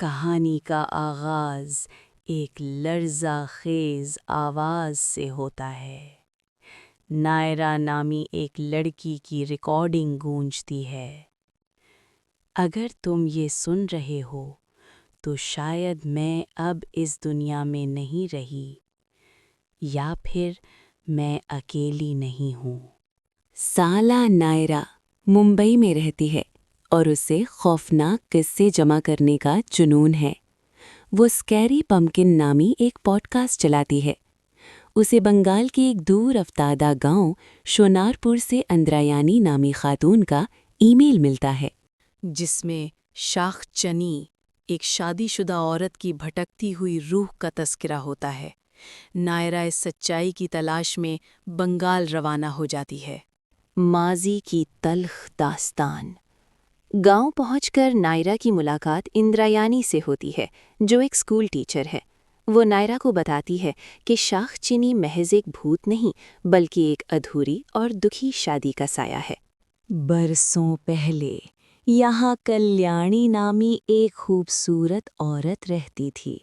کہانی کا آغاز ایک لرزہ خیز آواز سے ہوتا ہے۔ نائرا نامی ایک لڑکی کی ریکارڈنگ گونجتی ہے۔ اگر تم یہ سن رہے ہو تو شاید میں اب اس دنیا میں نہیں رہی، یا پھر میں اکیلی نہیں ہوں۔ سالہ نائرا ممبئی میں رہتی ہے اور اسے خوفناک قصے جمع کرنے کا جنون ہے۔ وہ اسکیری پمپکن نامی ایک پوڈ کاسٹ چلاتی ہے۔ اسے بنگال کے ایک دور افتادہ گاؤں شونارپور سے اندرایانی نامی خاتون کا ای میل ملتا ہے، جس میں شاخ چنی، ایک شادی شدہ عورت کی بھٹکتی ہوئی روح کا تذکرہ ہوتا ہے۔ نائرا اس سچائی کی تلاش میں بنگال روانہ ہو جاتی ہے۔ ماضی کی تلخ داستان۔ گاؤں پہنچ کر نائرا کی ملاقات اندرایانی سے ہوتی ہے، جو ایک اسکول ٹیچر ہے۔ وہ نائرا کو بتاتی ہے کہ شاخ چینی محض ایک بھوت نہیں بلکہ ایک ادھوری اور دکھی شادی کا سایہ ہے۔ برسوں پہلے یہاں کلیانی نامی ایک خوبصورت عورت رہتی تھی،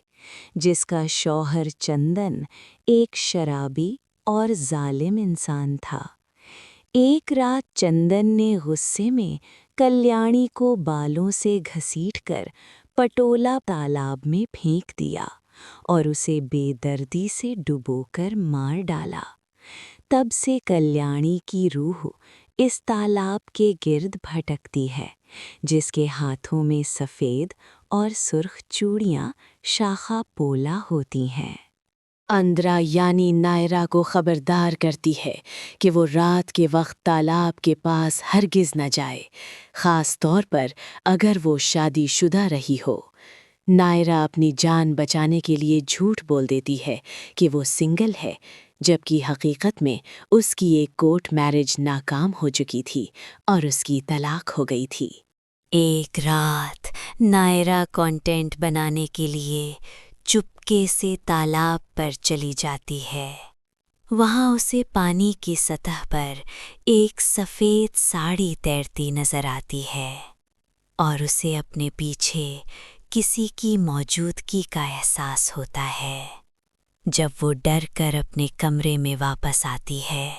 جس کا شوہر چندن ایک شرابی اور ظالم انسان تھا۔ ایک رات چندن نے غصے میں کلیانی کو بالوں سے گھسیٹ کر پٹولا تالاب میں پھینک دیا اور اسے بے دردی سے ڈبو کر مار ڈالا۔ تب سے کلیانی کی روح اس تالاب کے گرد بھٹکتی ہے، جس کے ہاتھوں میں سفید اور سرخ چوڑیاں شاخہ پولا ہوتی ہیں۔ اندرایانی نائرا کو خبردار کرتی ہے کہ وہ رات کے وقت تالاب کے پاس ہرگز نہ جائے، خاص طور پر اگر وہ شادی شدہ رہی ہو۔ نائرا اپنی جان بچانے کے لیے جھوٹ بول دیتی ہے کہ وہ سنگل ہے، جبکہ حقیقت میں اس کی ایک کورٹ میرج ناکام ہو چکی تھی اور اس کی طلاق ہو گئی تھی۔ ایک رات نائرا کنٹینٹ بنانے کے لیے چپکے سے تالاب پر چلی جاتی ہے۔ وہاں اسے پانی کی سطح پر ایک سفید ساڑی تیرتی نظر آتی ہے اور اسے اپنے پیچھے کسی کی موجودگی کا احساس ہوتا ہے۔ جب وہ ڈر کر اپنے کمرے میں واپس آتی ہے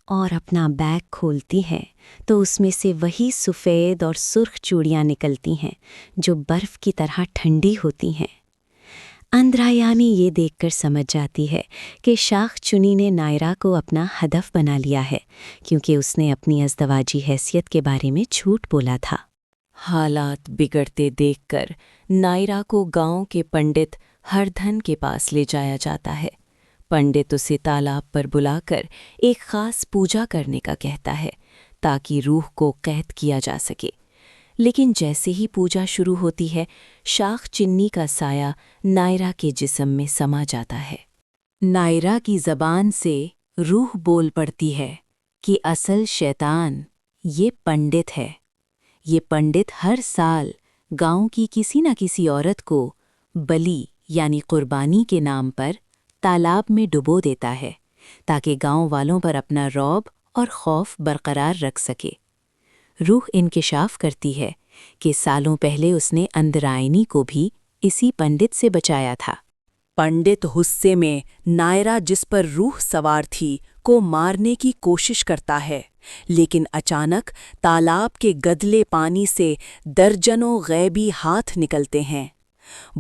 اور اپنا بیگ کھولتی ہے تو اس میں سے وہی سفید اور سرخ چوڑیاں نکلتی ہیں جو برف کی طرح ٹھنڈی ہوتی ہیں۔ اندرایانی یہ دیکھ کر سمجھ جاتی ہے کہ شاخ چنی نے نائرا کو اپنا ہدف بنا لیا ہے، کیونکہ اس نے اپنی ازدواجی حیثیت کے بارے میں جھوٹ بولا تھا۔ حالات بگڑتے دیکھ کر نائرا کو گاؤں کے پنڈت ہردھن کے پاس لے جایا جاتا ہے۔ پنڈت اسے تالاب پر بلا کر ایک خاص پوجا کرنے کا کہتا ہے تاکہ روح کو قید کیا جا سکے۔ لیکن جیسے ہی پوجا شروع ہوتی ہے، شاخ چنی کا سایہ نائرا کے جسم میں سما جاتا ہے۔ نائرا کی زبان سے روح بول پڑتی ہے کہ اصل شیطان یہ پنڈت ہے۔ یہ پنڈت ہر سال گاؤں کی کسی نہ کسی عورت کو بلی یعنی قربانی کے نام پر تالاب میں ڈبو دیتا ہے تاکہ گاؤں والوں پر اپنا رعب اور خوف برقرار رکھ سکے۔ روح انکشاف کرتی ہے کہ سالوں پہلے اس نے اندرایانی کو بھی اسی پنڈت سے بچایا تھا۔ پنڈت غصے میں نائرا جس پر روح سوار تھی کو مارنے کی کوشش کرتا ہے، لیکن اچانک تالاب کے گدلے پانی سے درجنوں غیبی ہاتھ نکلتے ہیں۔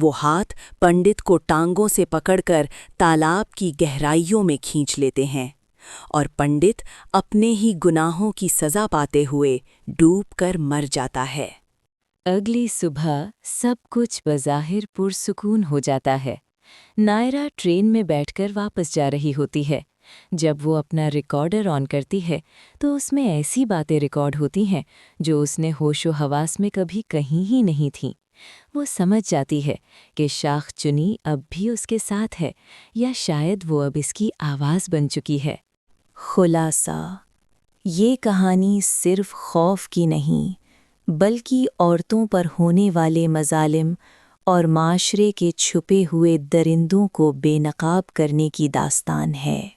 وہ ہاتھ پنڈت کو ٹانگوں سے پکڑ کر تالاب کی گہرائیوں میں کھینچ لیتے ہیں اور پنڈت اپنے ہی گناہوں کی سزا پاتے ہوئے ڈوب کر مر جاتا ہے۔ اگلی صبح سب کچھ بظاہر پرسکون ہو جاتا ہے۔ نائرا ٹرین میں بیٹھ کر واپس جا رہی ہوتی ہے۔ جب وہ اپنا ریکارڈر آن کرتی ہے تو اس میں ایسی باتیں ریکارڈ ہوتی ہیں جو اس نے ہوش و حواس میں کبھی کہیں ہی نہیں تھیں۔ وہ سمجھ جاتی ہے کہ شاخ چنی اب بھی اس کے ساتھ ہے، یا شاید وہ اب اس کی آواز بن چکی ہے۔ خلاصہ: یہ کہانی صرف خوف کی نہیں، بلکہ عورتوں پر ہونے والے مظالم اور معاشرے کے چھپے ہوئے درندوں کو بے نقاب کرنے کی داستان ہے۔